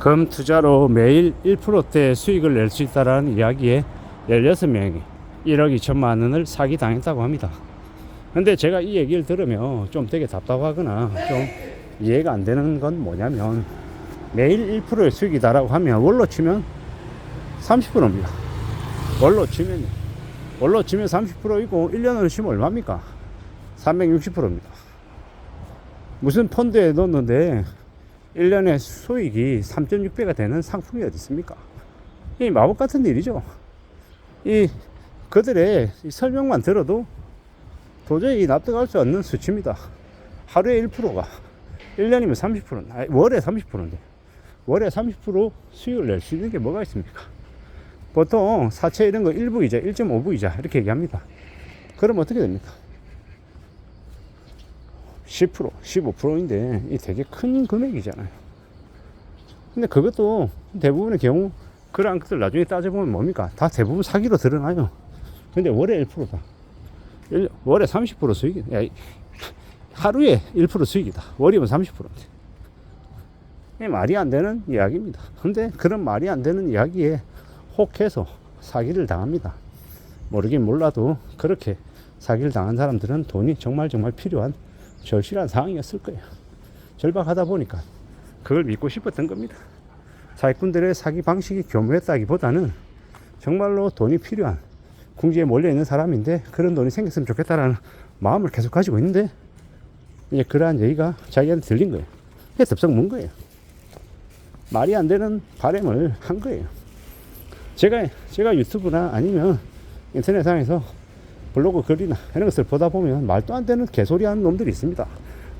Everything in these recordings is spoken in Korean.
금 투자로 매일 1%대 수익을 낼 수 있다는 이야기에 16명이 1억 2천만 원을 사기당했다고 합니다. 근데 제가 이 얘기를 들으면 좀 되게 답답하거나 좀 이해가 안 되는 건 뭐냐면, 매일 1%의 수익이다라고 하면 월로 치면 30%입니다. 월로 치면 30%이고 1년으로 치면 얼마입니까? 360%입니다. 무슨 펀드에 넣었는데 1년에 수익이 3.6배가 되는 상품이 어디 있습니까? 이 마법 같은 일이죠. 그들의 이 설명만 들어도 도저히 납득할 수 없는 수치입니다. 하루에 1%가 1년이면 30%, 월에 30%인데 월에 30% 수익을 낼 수 있는 게 뭐가 있습니까? 보통 사채 이런 거 1부 이자, 1.5부 이자 이렇게 얘기합니다. 그럼 어떻게 됩니까? 10%, 15%인데 이 되게 큰 금액이잖아요. 근데 그것도 대부분의 경우 그러한 것들 나중에 따져보면 뭡니까? 다 대부분 사기로 드러나요. 근데 월에 1%다. 월에 30% 수익이다. 하루에 1% 수익이다. 월이면 30%인데. 말이 안 되는 이야기입니다. 근데 그런 말이 안 되는 이야기에 혹해서 사기를 당합니다. 모르긴 몰라도 그렇게 사기를 당한 사람들은 돈이 정말 필요한 절실한 상황이었을 거예요. 절박하다 보니까 그걸 믿고 싶었던 겁니다. 사기꾼들의 사기 방식이 교묘했다기보다는 정말로 돈이 필요한 궁지에 몰려있는 사람인데 그런 돈이 생겼으면 좋겠다라는 마음을 계속 가지고 있는데, 이제 그러한 얘기가 자기한테 들린 거예요. 그게 덥석 문 거예요. 말이 안 되는 바람을 한 거예요. 제가 유튜브나 아니면 인터넷상에서 블로그 글이나 이런 것을 보다 보면 말도 안 되는 개소리 하는 놈들이 있습니다.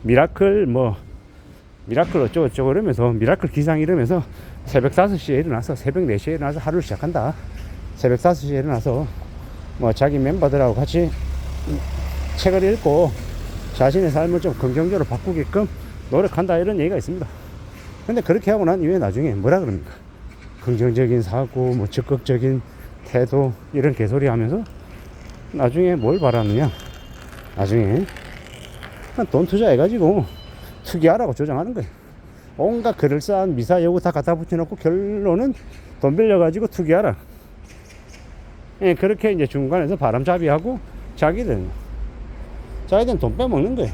미라클 어쩌고저쩌고 이러면서, 미라클 기상 이러면서 새벽 5시에 일어나서 새벽 4시에 일어나서 하루를 시작한다. 새벽 5시에 일어나서 자기 멤버들하고 같이 책을 읽고 자신의 삶을 좀 긍정적으로 바꾸게끔 노력한다, 이런 얘기가 있습니다. 근데 그렇게 하고 난 이후에 나중에 뭐라 그럽니까? 긍정적인 사고, 적극적인 태도, 이런 개소리 하면서 나중에 뭘 바라느냐? 나중에 돈 투자해가지고 투기하라고 조장하는 거예요. 온갖 그럴싸한 미사 여구 다 갖다 붙여놓고 결론은 돈 빌려가지고 투기하라. 그렇게 이제 중간에서 바람잡이하고 자기들은 돈 빼먹는 거예요.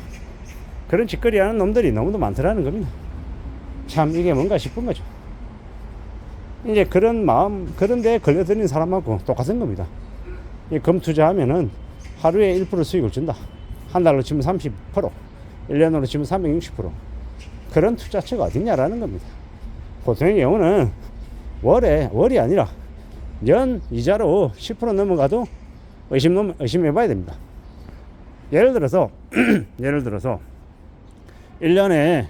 그런 짓거리 하는 놈들이 너무도 많더라는 겁니다. 참 이게 뭔가 싶은 거죠. 이제 그런 데 걸려드는 사람하고 똑같은 겁니다. 금 투자하면은 하루에 1% 수익을 준다. 한 달로 치면 30%, 1년으로 치면 360%. 그런 투자처가 어딨냐라는 겁니다. 보통의 경우는 월이 아니라 년 이자로 10% 넘어가도 의심해봐야 됩니다. 예를 들어서 1년에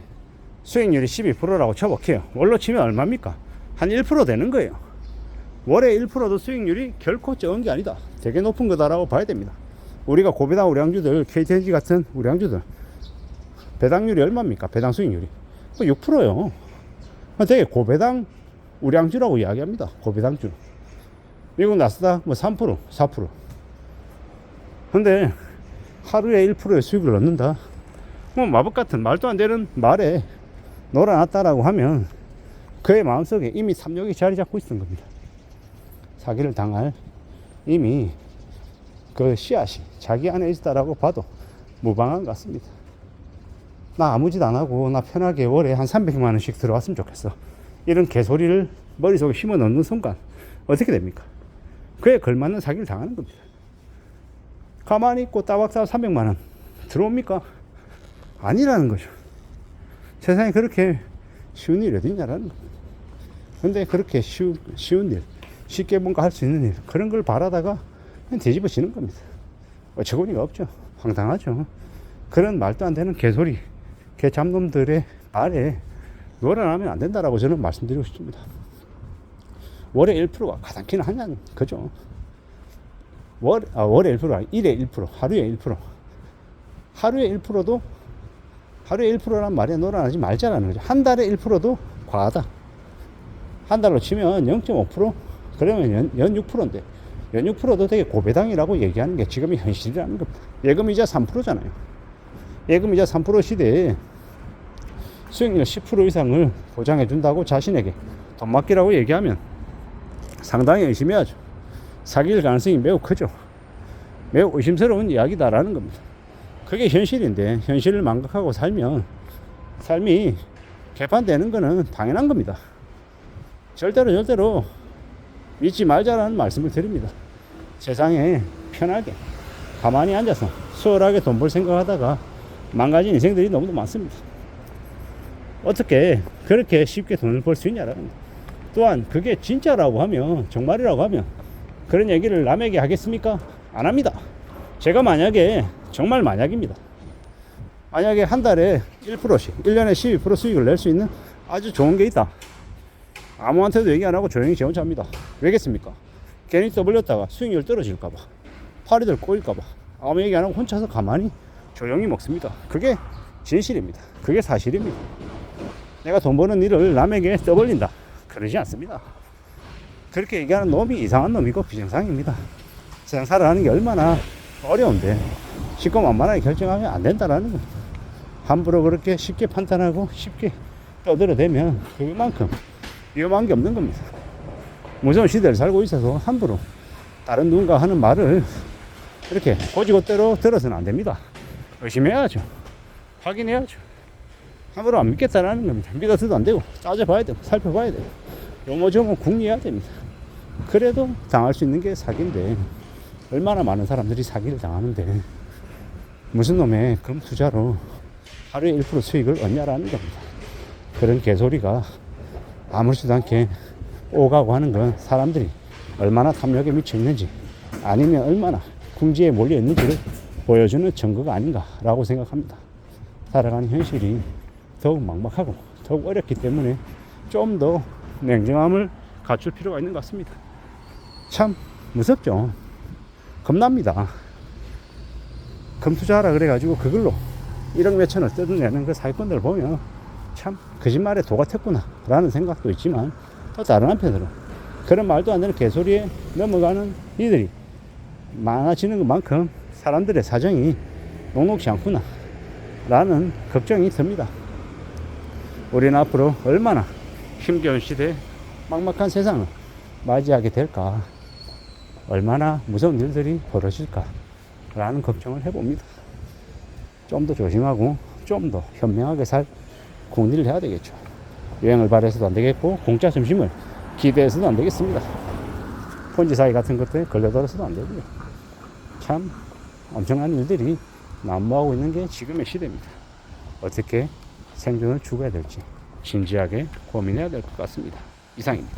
수익률이 12%라고 쳐볼게요. 월로 치면 얼마입니까? 한 1% 되는 거예요. 월에 1%도 수익률이 결코 적은 게 아니다. 되게 높은 거다라고 봐야 됩니다. 우리가 고배당 우량주들, KTNG 같은 우량주들 배당률이 얼마입니까? 배당 수익률이 6%요. 되게 고배당 우량주라고 이야기합니다. 고배당주. 미국 나스닥 3%, 4%. 근데 하루에 1%의 수익을 얻는다. 마법 같은 말도 안 되는 말에 놀아놨다라고 하면 그의 마음속에 이미 탐욕이 자리 잡고 있었던 겁니다. 사기를 당할 이미 그 씨앗이 자기 안에 있다라고 봐도 무방한 것 같습니다. 나 아무 짓 안 하고 나 편하게 월에 한 300만 원씩 들어왔으면 좋겠어. 이런 개소리를 머릿속에 심어 넣는 순간 어떻게 됩니까? 그에 걸맞는 사기를 당하는 겁니다. 가만히 있고 따박따박 300만 원 들어옵니까? 아니라는 거죠. 세상에 그렇게 쉬운 일이 어디 있냐라는 겁니다. 근데 그렇게 쉬운 일, 쉽게 뭔가 할 수 있는 일, 그런 걸 바라다가 그냥 뒤집어지는 겁니다. 어처구니가 없죠. 황당하죠. 그런 말도 안 되는 개소리, 개잡놈들의 말에 놀아나면 안 된다라고 저는 말씀드리고 싶습니다. 월에 1%가 가당키는 하냐는 거죠. 월에 1%가 일에 1%, 하루에 1%. 하루에 1%도 하루에 1%란 말에 놀아나지 말자라는 거죠. 한 달에 1%도 과하다. 한 달로 치면 0.5%? 그러면 연 6%인데 연 6%도 되게 고배당이라고 얘기하는 게 지금의 현실이라는 겁니다. 예금이자 3%잖아요. 예금이자 3% 시대에 수익률 10% 이상을 보장해 준다고 자신에게 돈 맡기라고 얘기하면 상당히 의심해야죠. 사기일 가능성이 매우 크죠. 매우 의심스러운 이야기다라는 겁니다. 그게 현실인데 현실을 망각하고 살면 삶이 개판되는 거는 당연한 겁니다. 절대로 믿지 말자라는 말씀을 드립니다. 세상에 편하게 가만히 앉아서 수월하게 돈 벌 생각하다가 망가진 인생들이 너무도 많습니다. 어떻게 그렇게 쉽게 돈을 벌 수 있냐라는 거. 또한 그게 진짜라고 하면, 정말이라고 하면 그런 얘기를 남에게 하겠습니까? 안 합니다. 제가 만약에, 정말 만약입니다, 만약에 한 달에 1%씩 1년에 12% 수익을 낼 수 있는 아주 좋은 게 있다, 아무한테도 얘기 안 하고 조용히 제 혼자 합니다. 왜겠습니까? 괜히 떠벌렸다가 수익률 떨어질까봐, 파리들 꼬일까봐 아무 얘기 안 하고 혼자서 가만히 조용히 먹습니다. 그게 진실입니다. 그게 사실입니다. 내가 돈 버는 일을 남에게 떠벌린다, 그러지 않습니다. 그렇게 얘기하는 놈이 이상한 놈이고 비정상입니다. 세상 살아가는 게 얼마나 어려운데 쉽고 만만하게 결정하면 안 된다라는 겁니다. 함부로 그렇게 쉽게 판단하고 쉽게 떠들어대면 그만큼 위험한 게 없는 겁니다. 무서운 시대를 살고 있어서 함부로 다른 누군가 하는 말을 이렇게 고지고대로 들어서는 안 됩니다. 의심해야죠. 확인해야죠. 함부로 안 믿겠다라는 겁니다. 믿어서도 안 되고 따져봐야 되고 살펴봐야 되고 요모조모 궁리해야 됩니다. 그래도 당할 수 있는 게 사기인데 얼마나 많은 사람들이 사기를 당하는데 무슨 놈의 금 투자로 하루에 1% 수익을 얻냐라는 겁니다. 그런 개소리가 아무렇지도 않게 오가고 하는 건 사람들이 얼마나 탐욕에 미쳐 있는지 아니면 얼마나 궁지에 몰려 있는지를 보여주는 증거가 아닌가라고 생각합니다. 살아가는 현실이 더욱 막막하고 더욱 어렵기 때문에 좀 더 냉정함을 갖출 필요가 있는 것 같습니다. 참 무섭죠. 겁납니다. 금투자하라 그래가지고 그걸로 1억 몇천을 뜯어내는 그 사기꾼들 보면 참 거짓말에 도가 텄구나 라는 생각도 있지만, 또 다른 한편으로 그런 말도 안 되는 개소리에 넘어가는 이들이 많아지는 것만큼 사람들의 사정이 녹록지 않구나 라는 걱정이 듭니다. 우리는 앞으로 얼마나 힘겨운 시대, 막막한 세상을 맞이하게 될까, 얼마나 무서운 일들이 벌어질까 라는 걱정을 해봅니다. 좀 더 조심하고 좀 더 현명하게 살 궁리를 해야 되겠죠. 여행을 바래서도 안 되겠고 공짜 점심을 기대해서도 안 되겠습니다. 폰지 사기 같은 것들에 걸려들어서도 안 되고요. 참 엄청난 일들이 난무하고 있는 게 지금의 시대입니다. 어떻게 생존을 추구해야 될지 진지하게 고민해야 될 것 같습니다. 이상입니다.